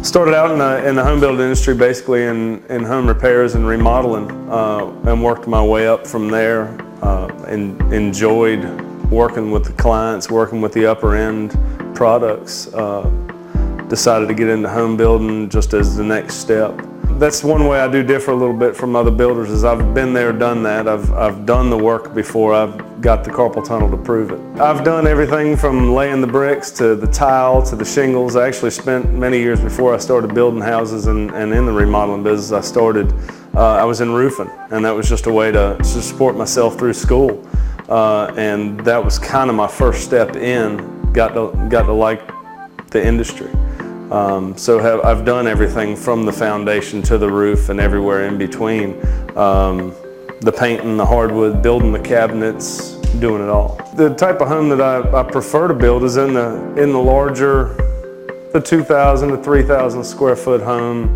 Started out in the home building industry, basically in home repairs and remodeling, and worked my way up from there, and enjoyed working with the clients, working with the upper end products. Decided to get into home building just as the next step. That's one way I do differ a little bit from other builders, is I've been there, done that. I've done the work before. I've got the carpal tunnel to prove it. I've done everything from laying the bricks to the tile to the shingles. I actually spent many years before I started building houses and in the remodeling business. I was in roofing, and that was just a way to support myself through school. And that was kind of my first step in. Got to like the industry. So I've done everything from the foundation to the roof and everywhere in between. The painting, the hardwood, building the cabinets, doing it all. The type of home that I prefer to build is in the larger, the 2,000 to 3,000 square foot home.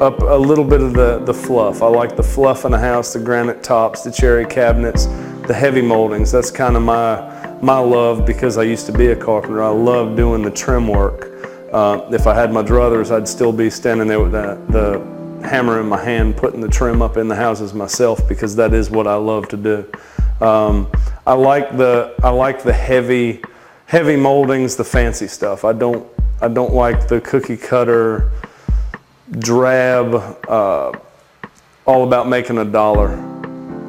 Up a little bit of the fluff. I like the fluff in the house, the granite tops, the cherry cabinets, the heavy moldings. That's kind of my love, because I used to be a carpenter. I love doing the trim work. If I had my druthers, I'd still be standing there with the hammer in my hand, putting the trim up in the houses myself, because that is what I love to do. I like the heavy moldings, the fancy stuff. I don't like the cookie cutter, drab, all about making a dollar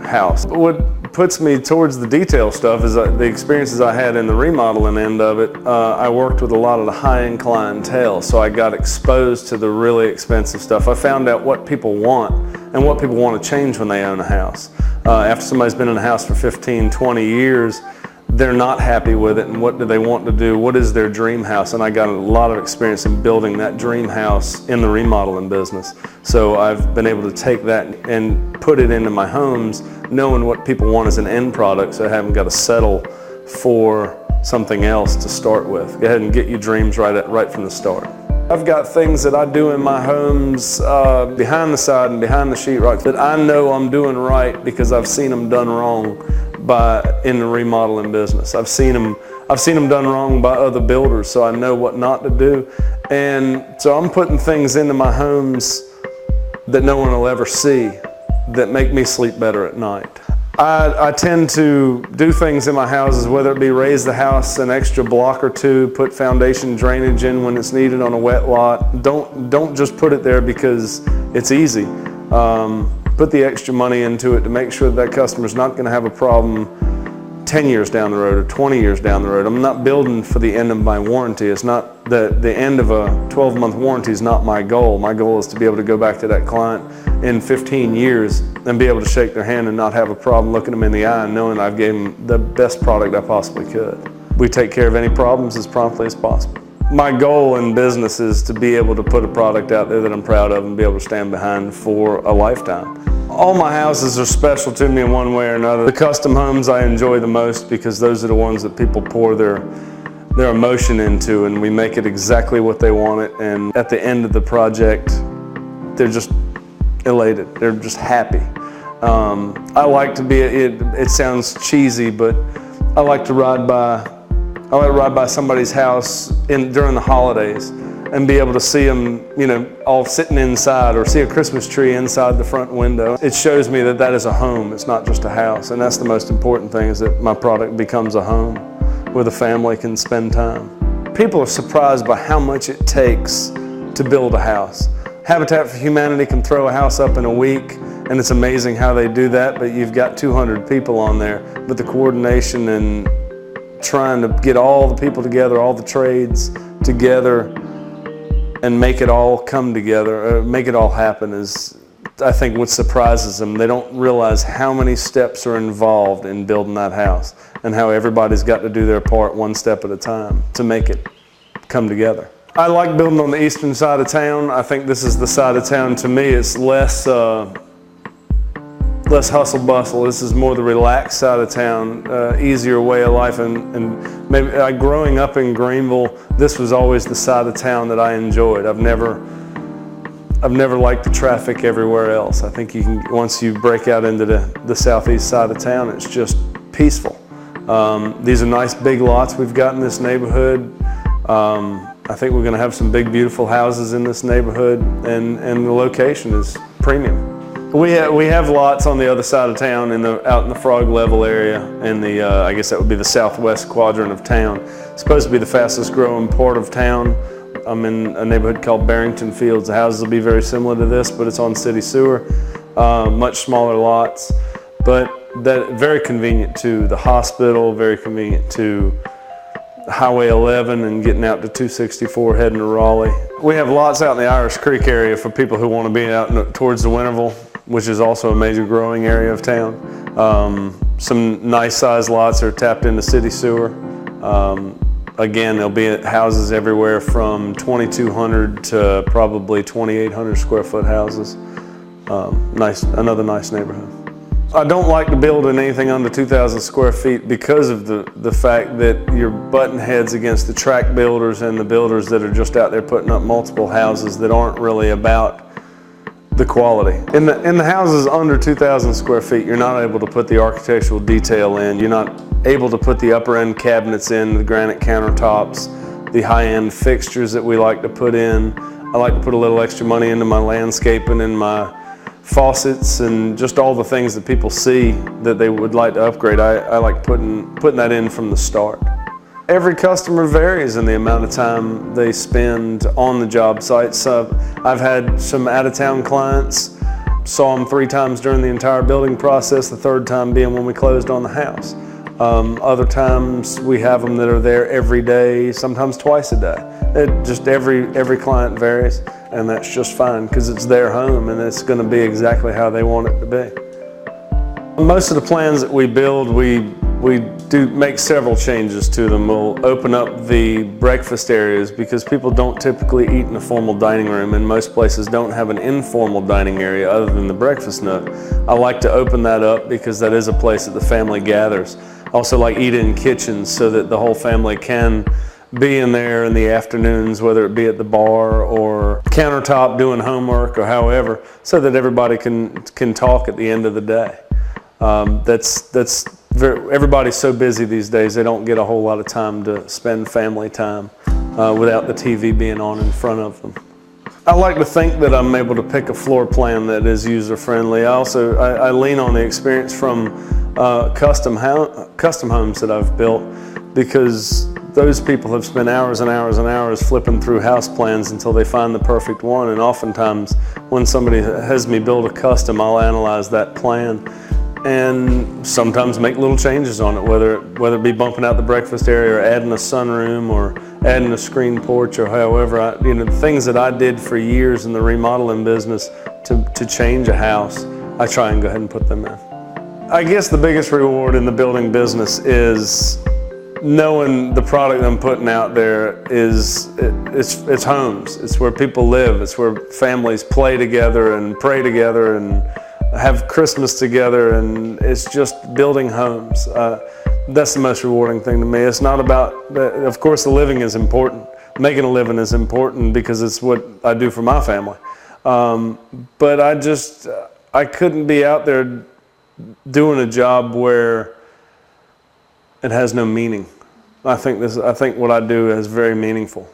house. What puts me towards the detail stuff is the experiences I had in the remodeling end of it. I worked with a lot of the high-end clientele, so I got exposed to the really expensive stuff. I found out what people want and what people want to change when they own a house. After somebody's been in a house for 15, 20 years, they're not happy with it, and what do they want to do? What is their dream house? And I got a lot of experience in building that dream house in the remodeling business. So I've been able to take that and put it into my homes, knowing what people want as an end product, so I haven't got to settle for something else to start with. Go ahead and get your dreams right from the start. I've got things that I do in my homes behind the side and behind the sheetrock that I know I'm doing right because I've seen them done wrong in the remodeling business. I've seen them done wrong by other builders, so I know what not to do. And so I'm putting things into my homes that no one will ever see that make me sleep better at night. I tend to do things in my houses, whether it be raise the house an extra block or two, put foundation drainage in when it's needed on a wet lot. Don't just put it there because it's easy. Put the extra money into it to make sure that customer's not going to have a problem 10 years down the road or 20 years down the road. I'm not building for the end of my warranty. It's not the end of a 12-month warranty is not my goal. My goal is to be able to go back to that client in 15 years and be able to shake their hand and not have a problem looking them in the eye and knowing I've gave them the best product I possibly could. We take care of any problems as promptly as possible. My goal in business is to be able to put a product out there that I'm proud of and be able to stand behind for a lifetime. All my houses are special to me in one way or another. The custom homes I enjoy the most because those are the ones that people pour their emotion into, and we make it exactly what they want it, and at the end of the project they're just elated, they're just happy. I like to be, it sounds cheesy, but I like to ride by somebody's house during the holidays and be able to see them, all sitting inside, or see a Christmas tree inside the front window. It shows me that that is a home, it's not just a house, and that's the most important thing, is that my product becomes a home where the family can spend time. People are surprised by how much it takes to build a house. Habitat for Humanity can throw a house up in a week, and it's amazing how they do that, but you've got 200 people on there. But the coordination and trying to get all the people together, all the trades together, and make it all come together, make it all happen is, I think, what surprises them. They don't realize how many steps are involved in building that house and how everybody's got to do their part one step at a time to make it come together. I like building on the eastern side of town. I think this is the side of town, to me, it's less hustle bustle. This is more the relaxed side of town, easier way of life. And maybe growing up in Greenville, this was always the side of town that I enjoyed. I've never liked the traffic everywhere else. I think once you break out into the southeast side of town, it's just peaceful. These are nice big lots we've got in this neighborhood. I think we're going to have some big, beautiful houses in this neighborhood, and the location is premium. We have lots on the other side of town, out in the Frog Level area, in the I guess that would be the southwest quadrant of town. It's supposed to be the fastest growing part of town. I'm in a neighborhood called Barrington Fields. The houses will be very similar to this, but it's on city sewer, much smaller lots, but very convenient to the hospital, very convenient to Highway 11 and getting out to 264 heading to Raleigh. We have lots out in the Irish Creek area for people who want to be out towards the Winterville, which is also a major growing area of town. Some nice sized lots are tapped into city sewer. Again, there'll be houses everywhere from 2,200 to probably 2,800 square foot houses. Another nice neighborhood. I don't like to build in anything under 2,000 square feet because of the fact that you're butting heads against the tract builders and the builders that are just out there putting up multiple houses that aren't really about the quality. In the houses under 2,000 square feet, you're not able to put the architectural detail in. You're not able to put the upper end cabinets in, the granite countertops, the high-end fixtures that we like to put in. I like to put a little extra money into my landscaping and my faucets and just all the things that people see that they would like to upgrade. I like putting that in from the start. Every customer varies in the amount of time they spend on the job sites. I've had some out-of-town clients, saw them 3 times during the entire building process, the 3rd time being when we closed on the house. Other times we have them that are there every day, sometimes twice a day. Every client varies, and that's just fine because it's their home and it's going to be exactly how they want it to be. Most of the plans that we build, we do make several changes to them. We'll open up the breakfast areas because people don't typically eat in a formal dining room, and most places don't have an informal dining area other than the breakfast nook. I like to open that up because that is a place that the family gathers. I also like eat-in kitchens so that the whole family can be in there in the afternoons, whether it be at the bar or countertop doing homework or however, so that everybody can talk at the end of the day. Everybody's so busy these days, they don't get a whole lot of time to spend family time without the TV being on in front of them. I like to think that I'm able to pick a floor plan that is user-friendly. I lean on the experience from custom homes that I've built, because those people have spent hours and hours and hours flipping through house plans until they find the perfect one. And oftentimes when somebody has me build a custom, I'll analyze that plan and sometimes make little changes on it, whether it be bumping out the breakfast area or adding a sunroom or adding a screen porch, or however. The things that I did for years in the remodeling business to change a house, I try and go ahead and put them in. I guess the biggest reward in the building business is knowing the product I'm putting out there it's homes. It's where people live. It's where families play together and pray together and have Christmas together, and it's just building homes. That's the most rewarding thing to me. It's not about, of course the living is important. Making a living is important because it's what I do for my family. But I couldn't be out there doing a job where it has no meaning. I think what I do is very meaningful.